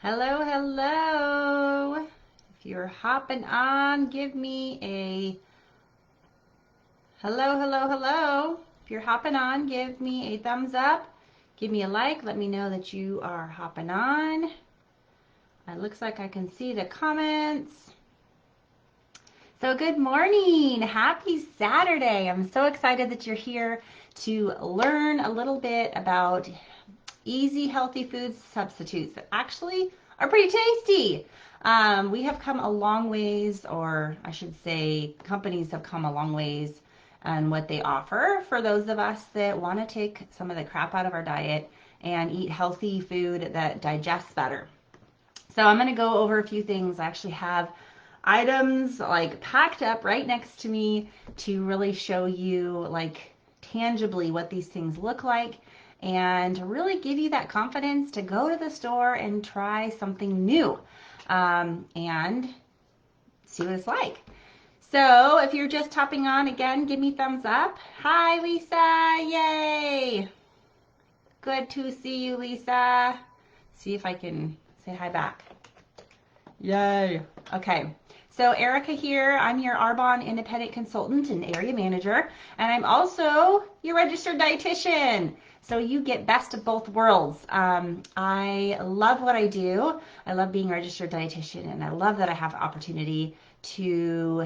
Hello, hello. If you're hopping on, give me a hello, hello, hello. If you're hopping on, give me a thumbs up. Give me a like. Let me know that you are hopping on. It looks like I can see the comments. So good morning. Happy Saturday. I'm so excited that you're here to learn a little bit about easy, healthy food substitutes that actually are pretty tasty. We have come a long ways, or I should say, companies have come a long ways on what they offer for those of us that want to take some of the crap out of our diet and eat healthy food that digests better. So I'm going to go over a few things. I actually have items like packed up right next to me to really show you like tangibly what these things look like and to really give you that confidence to go to the store and try something new and see what it's like. So if you're just hopping on again, give me thumbs up. Hi, Lisa. Yay. Good to see you, Lisa. See if I can say hi back. Yay. Okay. So Erica here, I'm your Arbonne independent consultant and area manager, and I'm also your registered dietitian. So you get best of both worlds. I love what I do. I love being a registered dietitian, and I love that I have the opportunity to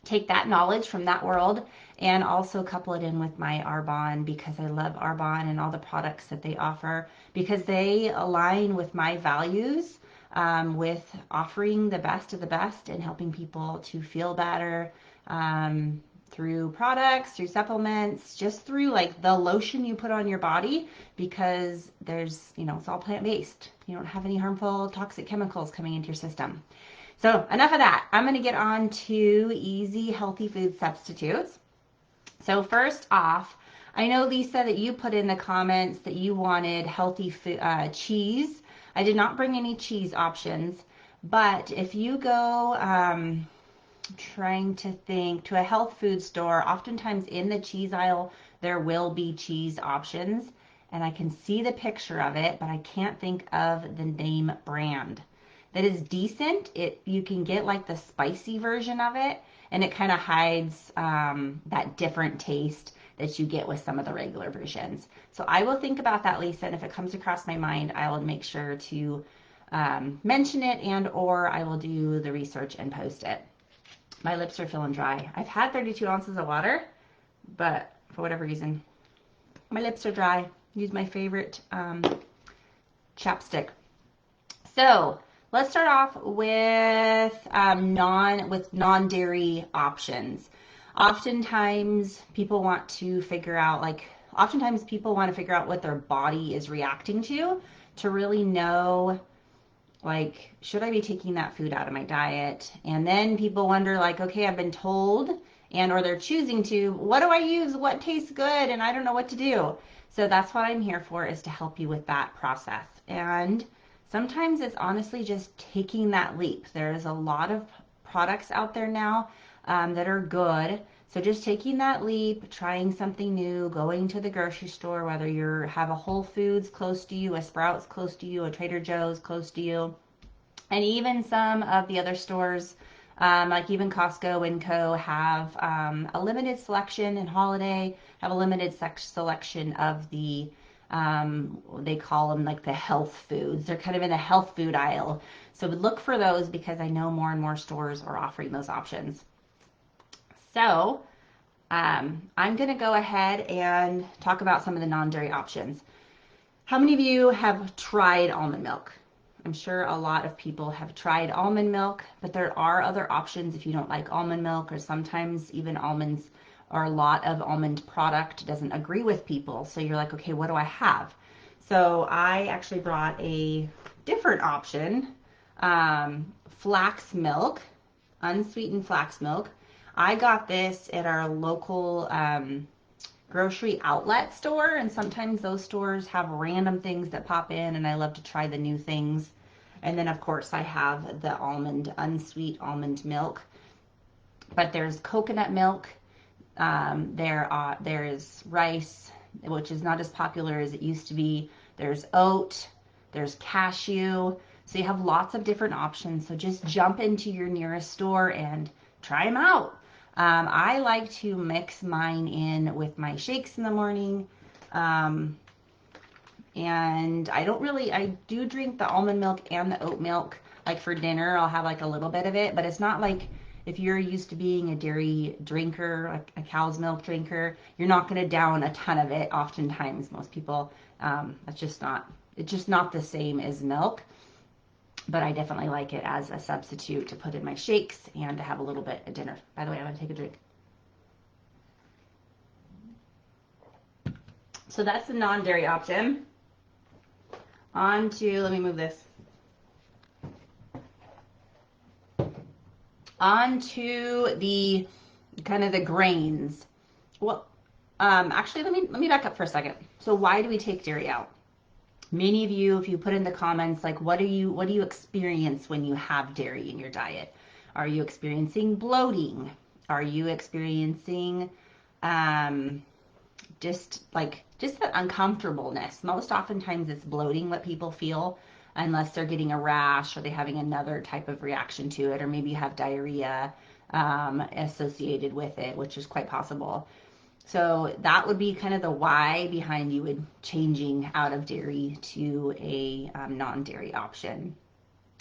take that knowledge from that world and also couple it in with my Arbonne because I love Arbonne and all the products that they offer because they align with my values. With offering the best of the best and helping people to feel better through products, through supplements, just through like the lotion you put on your body because there's, it's all plant-based. You don't have any harmful toxic chemicals coming into your system. So enough of that. I'm going to get on to easy, healthy food substitutes. So first off, I know, Lisa, that you put in the comments that you wanted healthy food, cheese. I did not bring any cheese options, but if you go, trying to think, to a health food store, oftentimes in the cheese aisle, there will be cheese options, and I can see the picture of it, but I can't think of the name brand. That is decent. You can get like the spicy version of it, and it kind of hides that different taste that you get with some of the regular versions. So I will think about that, Lisa, and if it comes across my mind, I will make sure to mention it and or I will do the research and post it. My lips are feeling dry. I've had 32 ounces of water, but for whatever reason, my lips are dry. Use my favorite chapstick. So let's start off with non-dairy options. Oftentimes people want to figure out what their body is reacting to really know, like, should I be taking that food out of my diet? And then people wonder, like, okay, I've been told or they're choosing to, what do I use? What tastes good? And I don't know what to do. So that's what I'm here for, is to help you with that process. And sometimes it's honestly just taking that leap. There's a lot of products out there now that are good. So just taking that leap, trying something new, going to the grocery store, whether you have a Whole Foods close to you, a Sprouts close to you, a Trader Joe's close to you, and even some of the other stores, like even Costco and Co. have a limited selection, and Holiday have a limited selection of the they call them like the health foods. They're kind of in the health food aisle. So look for those because I know more and more stores are offering those options. So I'm going to go ahead and talk about some of the non-dairy options. How many of you have tried almond milk? I'm sure a lot of people have tried almond milk, but there are other options if you don't like almond milk, or sometimes even almonds or a lot of almond product doesn't agree with people. So you're like, okay, what do I have? So I actually brought a different option, flax milk, unsweetened flax milk. I got this at our local grocery outlet store, and sometimes those stores have random things that pop in, and I love to try the new things. And then of course I have the unsweet almond milk, but there's coconut milk. There is rice, which is not as popular as it used to be. There's oat, there's cashew. So you have lots of different options. So just jump into your nearest store and try them out. I like to mix mine in with my shakes in the morning. And I do drink the almond milk and the oat milk. Like for dinner, I'll have like a little bit of it, but it's not like if you're used to being a dairy drinker, like a cow's milk drinker, you're not going to down a ton of it. Oftentimes, most people, it's just not the same as milk. But I definitely like it as a substitute to put in my shakes and to have a little bit at dinner. By the way, I'm going to take a drink. So that's the non-dairy option. On to, let me move this. On to the kind of the grains. Well, actually, let me back up for a second. So why do we take dairy out? Many of you, if you put in the comments, like, what do you experience when you have dairy in your diet? Are you experiencing bloating? Are you experiencing just that uncomfortableness? Most oftentimes it's bloating what people feel, unless they're getting a rash or they're having another type of reaction to it, or maybe you have diarrhea associated with it, which is quite possible. So that would be kind of the why behind you would changing out of dairy to a non-dairy option.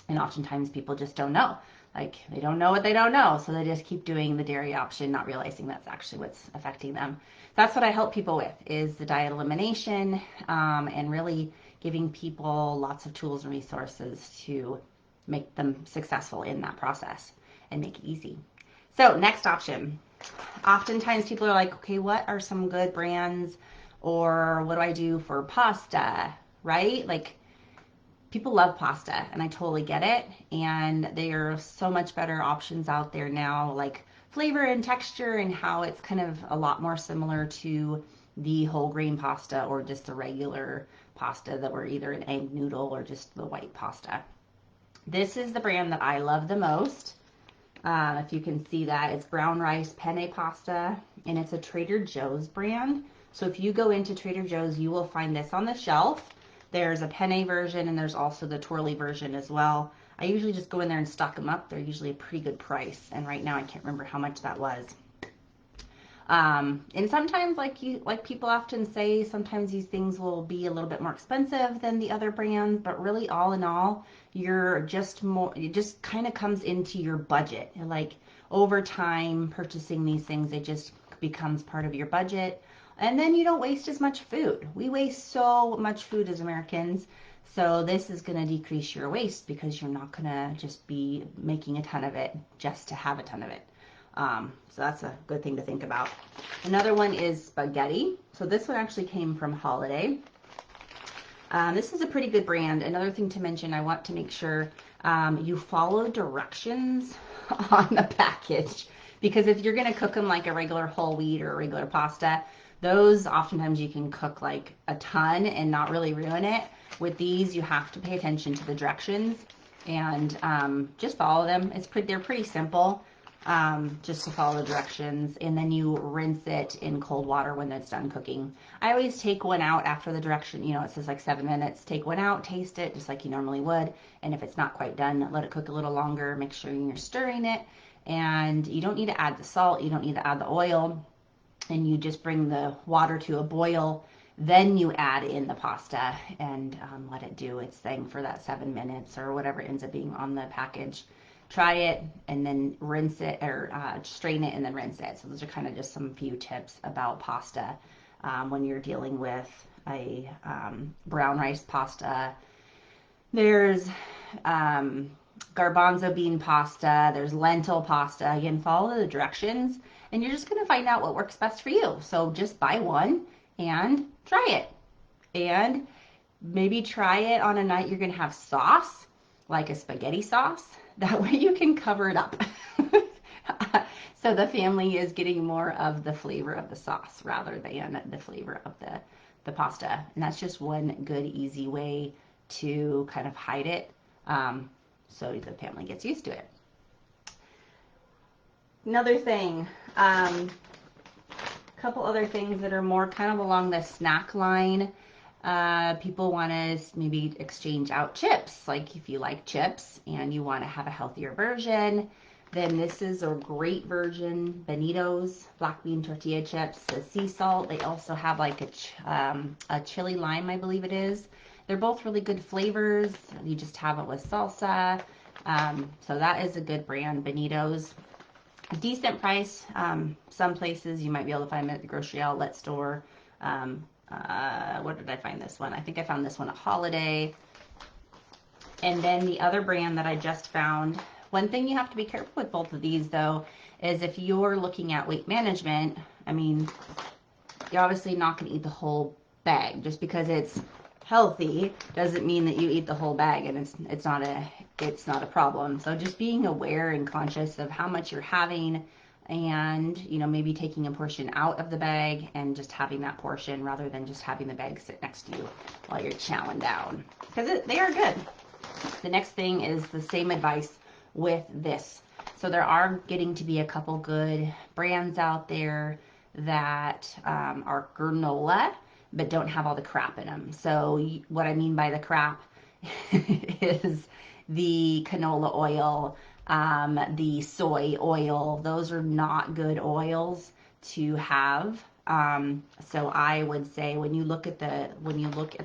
And oftentimes people just don't know. Like, they don't know what they don't know, so they just keep doing the dairy option, not realizing that's actually what's affecting them. That's what I help people with, is the diet elimination, and really giving people lots of tools and resources to make them successful in that process and make it easy. So next option. Oftentimes people are like, okay, what are some good brands, or what do I do for pasta, right? Like, people love pasta, and I totally get it. And there are so much better options out there now, like flavor and texture, and how it's kind of a lot more similar to the whole grain pasta or just the regular pasta that were either an egg noodle or just the white pasta. This is the brand that I love the most. If you can see that, it's brown rice penne pasta, and it's a Trader Joe's brand. So if you go into Trader Joe's, you will find this on the shelf. There's a penne version, and there's also the twirly version as well. I usually just go in there and stock them up. They're usually a pretty good price, and right now I can't remember how much that was. And sometimes, like people often say, sometimes these things will be a little bit more expensive than the other brands, but really, all in all, it just kind of comes into your budget. Like, over time, purchasing these things, it just becomes part of your budget. And then you don't waste as much food. We waste so much food as Americans. So this is going to decrease your waste, because you're not going to just be making a ton of it just to have a ton of it. So that's a good thing to think about. Another one is spaghetti. So this one actually came from Holiday. This is a pretty good brand. Another thing to mention, I want to make sure you follow directions on the package, because if you're going to cook them like a regular whole wheat or a regular pasta, those oftentimes you can cook like a ton and not really ruin it. With these, you have to pay attention to the directions and just follow them. They're pretty simple. Just to follow the directions, and then you rinse it in cold water when it's done cooking. I always take one out after the direction, it says like 7 minutes. Take one out, taste it just like you normally would, and if it's not quite done, let it cook a little longer. Make sure you're stirring it, and you don't need to add the salt, you don't need to add the oil, and you just bring the water to a boil. Then you add in the pasta and let it do its thing for that 7 minutes or whatever it ends up being on the package. Try it and then rinse it, or strain it and then rinse it. So those are kind of just some few tips about pasta when you're dealing with a brown rice pasta. There's garbanzo bean pasta. There's lentil pasta. Again, follow the directions, and you're just going to find out what works best for you. So just buy one and try it. And maybe try it on a night you're going to have sauce, like a spaghetti sauce. That way you can cover it up. So the family is getting more of the flavor of the sauce rather than the flavor of the pasta. And that's just one good, easy way to kind of hide it, so the family gets used to it. Another thing, a couple other things that are more kind of along the snack line. People want to maybe exchange out chips. Like if you like chips and you want to have a healthier version, then this is a great version. Bonitos, black bean tortilla chips, the sea salt. They also have like a chili lime, I believe it is. They're both really good flavors. You just have it with salsa. So that is a good brand, Bonitos. Decent price. Some places you might be able to find them at the grocery outlet store. Where did I find this one? I think I found this one at Holiday. And then the other brand that I just found, one thing you have to be careful with both of these though, is if you're looking at weight management, I mean, you're obviously not going to eat the whole bag. Just because it's healthy doesn't mean that you eat the whole bag, and it's not a problem. So just being aware and conscious of how much you're having, and maybe taking a portion out of the bag and just having that portion rather than just having the bag sit next to you while you're chowing down, because they are good. The next thing is the same advice with this. So there are getting to be a couple good brands out there that are granola but don't have all the crap in them. So what I mean by the crap is the canola oil, the soy oil. Those are not good oils to have. So I would say when you look at the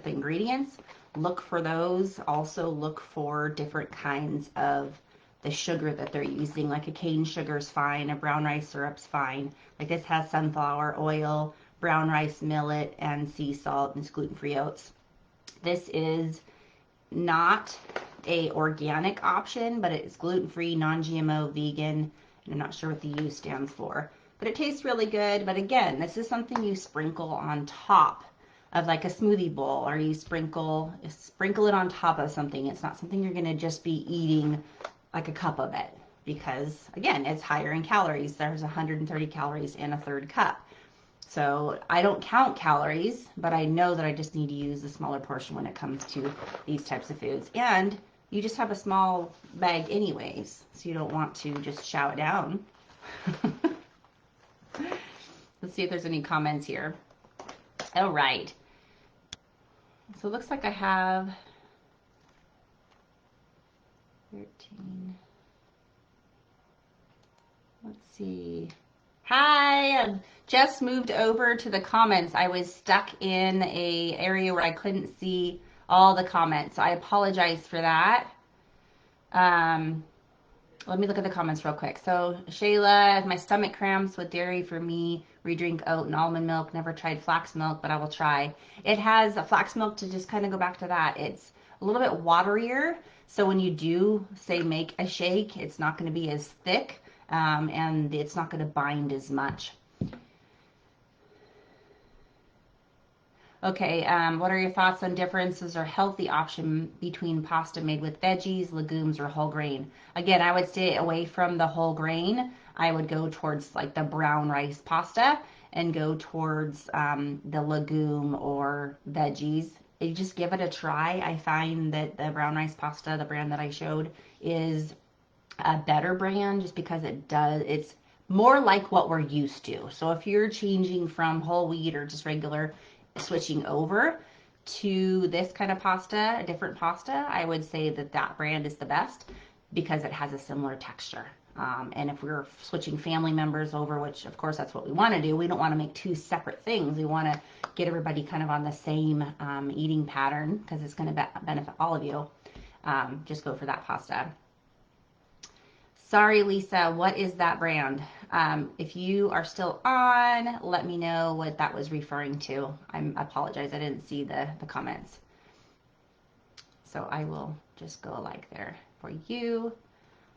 ingredients, look for those. Also look for different kinds of the sugar that they're using. Like a cane sugar is fine, a brown rice syrup's fine. Like this has sunflower oil, brown rice millet, and sea salt, and it's gluten-free oats. This is not a organic option, but it's gluten-free, non-GMO, vegan, and I'm not sure what the U stands for. But it tastes really good. But again, this is something you sprinkle on top of like a smoothie bowl, or you sprinkle it on top of something. It's not something you're going to just be eating like a cup of it, because again, it's higher in calories. There's 130 calories in a third cup. So I don't count calories, but I know that I just need to use a smaller portion when it comes to these types of foods. And you just have a small bag anyways, so you don't want to just chow it down. Let's see if there's any comments here. All right. So it looks like I have 13. Let's see. Hi, I've just moved over to the comments. I was stuck in a area where I couldn't see all the comments, so I apologize for that. Let me look at the comments real quick. So Shayla, my stomach cramps with dairy for me. Redrink oat and almond milk. Never tried flax milk, but I will try. It has a flax milk, to just kind of go back to that. It's a little bit waterier. So when you do, say, make a shake, it's not going to be as thick, and it's not going to bind as much. Okay, what are your thoughts on differences or healthy option between pasta made with veggies, legumes, or whole grain? Again, I would stay away from the whole grain. I would go towards like the brown rice pasta and go towards the legume or veggies. You just give it a try. I find that the brown rice pasta, the brand that I showed, is a better brand just because it's more like what we're used to. So if you're changing from whole wheat or just regular, switching over to this kind of pasta, a different pasta, I would say that brand is the best because it has a similar texture. And if we're switching family members over, which of course that's what we want to do, we don't want to make two separate things. We want to get everybody kind of on the same eating pattern because it's going to benefit all of you. Just go for that pasta. Sorry, Lisa, what is that brand? If you are still on, let me know what that was referring to. I apologize, I didn't see the comments. So I will just go like there for you.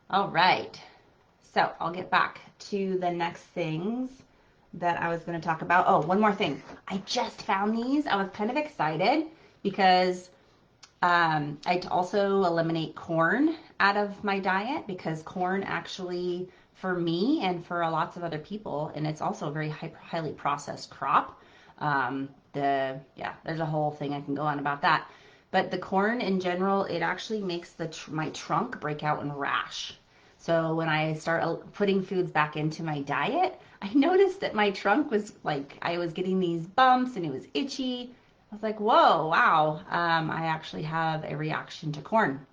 All right, so I'll get back to the next things that I was going to talk about. Oh, one more thing. I just found these. I was kind of excited because I also eliminate corn out of my diet, because corn actually, for me and for lots of other people, and it's also a very highly processed crop. There's a whole thing I can go on about that. But the corn in general, it actually makes my trunk break out in rash. So when I start putting foods back into my diet, I noticed that my trunk was like, I was getting these bumps and it was itchy. I was like, whoa, wow, I actually have a reaction to corn.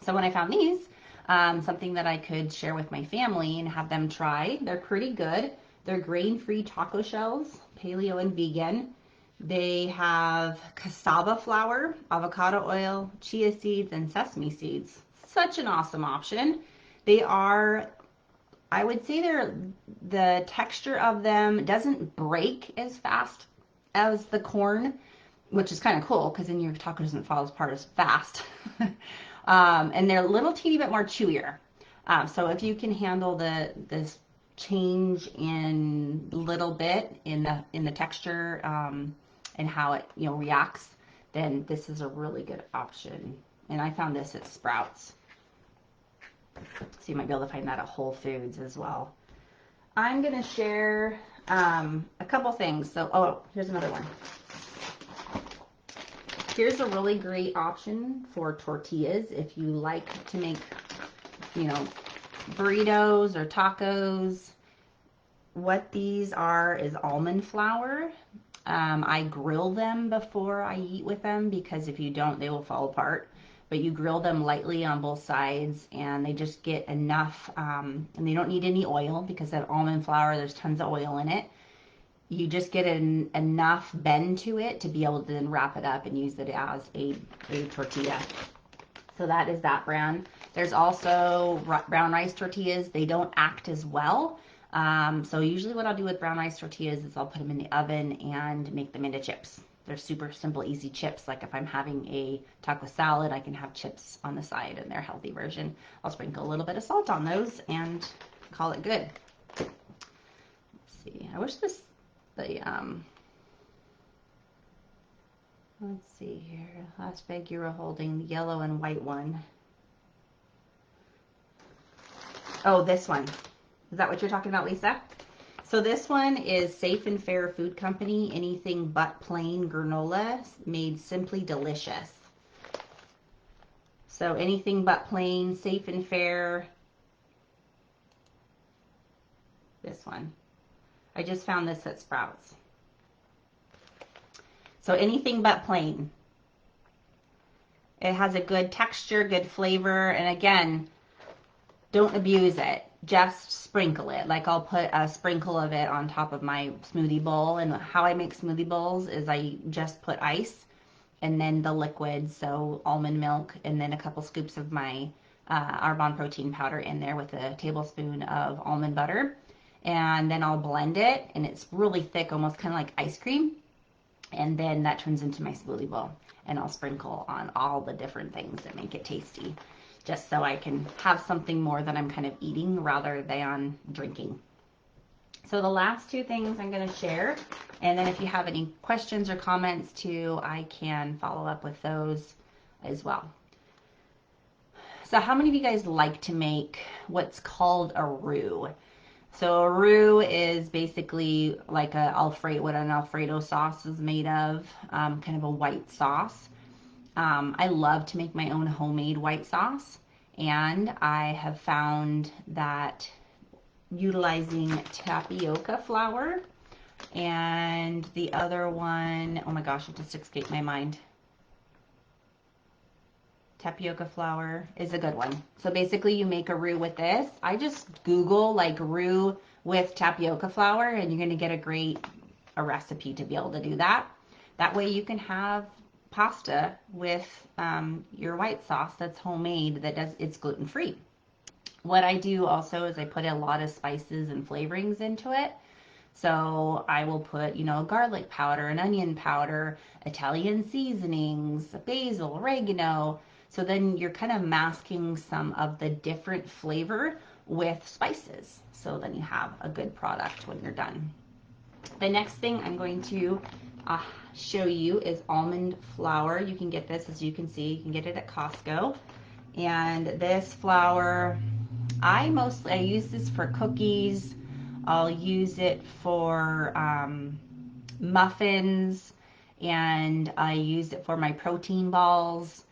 So when I found these, something that I could share with my family and have them try, they're pretty good. They're grain-free taco shells, paleo and vegan. They have cassava flour, avocado oil, chia seeds, and sesame seeds. Such an awesome option. They are, I would say the texture of them doesn't break as fast as the corn, which is kind of cool because then your taco doesn't fall apart as fast. And they're a little teeny bit more chewier. So if you can handle this change in little bit in the texture and how it reacts, then this is a really good option. And I found this at Sprouts. So you might be able to find that at Whole Foods as well. I'm going to share a couple things. So, oh, here's another one. Here's a really great option for tortillas if you like to make, burritos or tacos. What these are is almond flour. I grill them before I eat with them because if you don't, they will fall apart. But you grill them lightly on both sides and they just get enough, and they don't need any oil because that almond flour, there's tons of oil in it. You just get enough bend to it to be able to then wrap it up and use it as a tortilla. So that is that brand. There's also brown rice tortillas. They don't act as well. So usually what I'll do with brown rice tortillas is I'll put them in the oven and make them into chips. They're super simple, easy chips. Like if I'm having a taco salad, I can have chips on the side and they're a healthy version. I'll sprinkle a little bit of salt on those and call it good. Let's see. I wish let's see here. Last bag you were holding, the yellow and white one. Oh, this one. Is that what you're talking about, Lisa? So this one is Safe and Fair Food Company, anything but plain granola, made simply delicious. So anything but plain, Safe and Fair. This one. I just found this at Sprouts. So anything but plain. It has a good texture, good flavor, and again, don't abuse it. Just sprinkle it. Like I'll put a sprinkle of it on top of my smoothie bowl. And how I make smoothie bowls is I just put ice and then the liquid, so almond milk, and then a couple scoops of my Arbonne protein powder in there with a tablespoon of almond butter. And then I'll blend it, and it's really thick, almost kind of like ice cream. And then that turns into my smoothie bowl. And I'll sprinkle on all the different things that make it tasty, just so I can have something more that I'm kind of eating rather than drinking. So the last two things I'm going to share, and then if you have any questions or comments too, I can follow up with those as well. So how many of you guys like to make what's called a roux? So a roux is basically like what an Alfredo sauce is made of, kind of a white sauce. I love to make my own homemade white sauce, and I have found that utilizing tapioca flour and the other one, oh my gosh, it just escaped my mind. Tapioca flour is a good one. So basically you make a roux with this. I just Google like roux with tapioca flour and you're going to get a recipe to be able to do that. That way you can have pasta with your white sauce that's homemade, it's gluten-free. What I do also is I put a lot of spices and flavorings into it. So I will put, garlic powder, an onion powder, Italian seasonings, basil, oregano. So then you're kind of masking some of the different flavor with spices. So then you have a good product when you're done. The next thing I'm going to show you is almond flour. You can get this, as you can see, you can get it at Costco. And this flour, I use this for cookies. I'll use it for muffins, and I use it for my protein balls.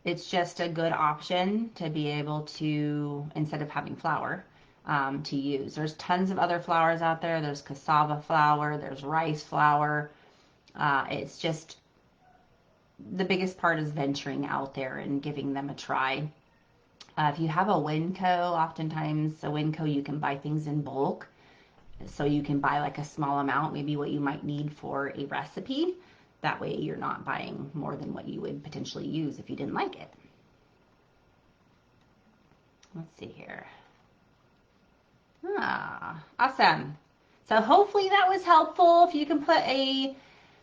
It's just a good option to be able to, instead of having flour, to use. There's tons of other flours out there. There's cassava flour, there's rice flour. It's just the biggest part is venturing out there and giving them a try. If you have a Winco, oftentimes a Winco you can buy things in bulk. So you can buy like a small amount, maybe what you might need for a recipe. That way you're not buying more than what you would potentially use if you didn't like it. Let's see here. Awesome. So hopefully that was helpful. If you can put a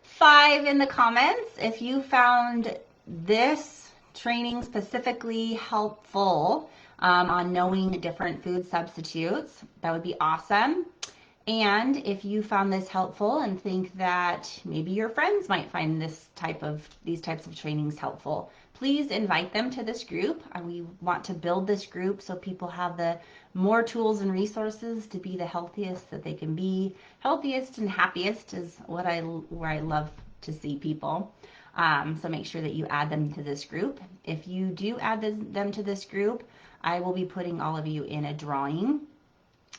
5 in the comments if you found this training specifically helpful on knowing different food substitutes, that would be awesome. And if you found this helpful and think that maybe your friends might find these types of trainings helpful, please invite them to this group. We want to build this group so people have the more tools and resources to be the healthiest that they can be. Healthiest and happiest is where I love to see people. So make sure that you add them to this group. If you do add them to this group, I will be putting all of you in a drawing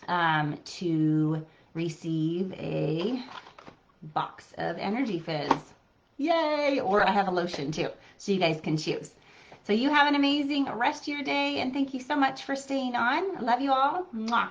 to receive a box of Energy Fizz. Yay! Or I have a lotion too, so you guys can choose. So you have an amazing rest of your day, and thank you so much for staying on. Love you all. Mwah.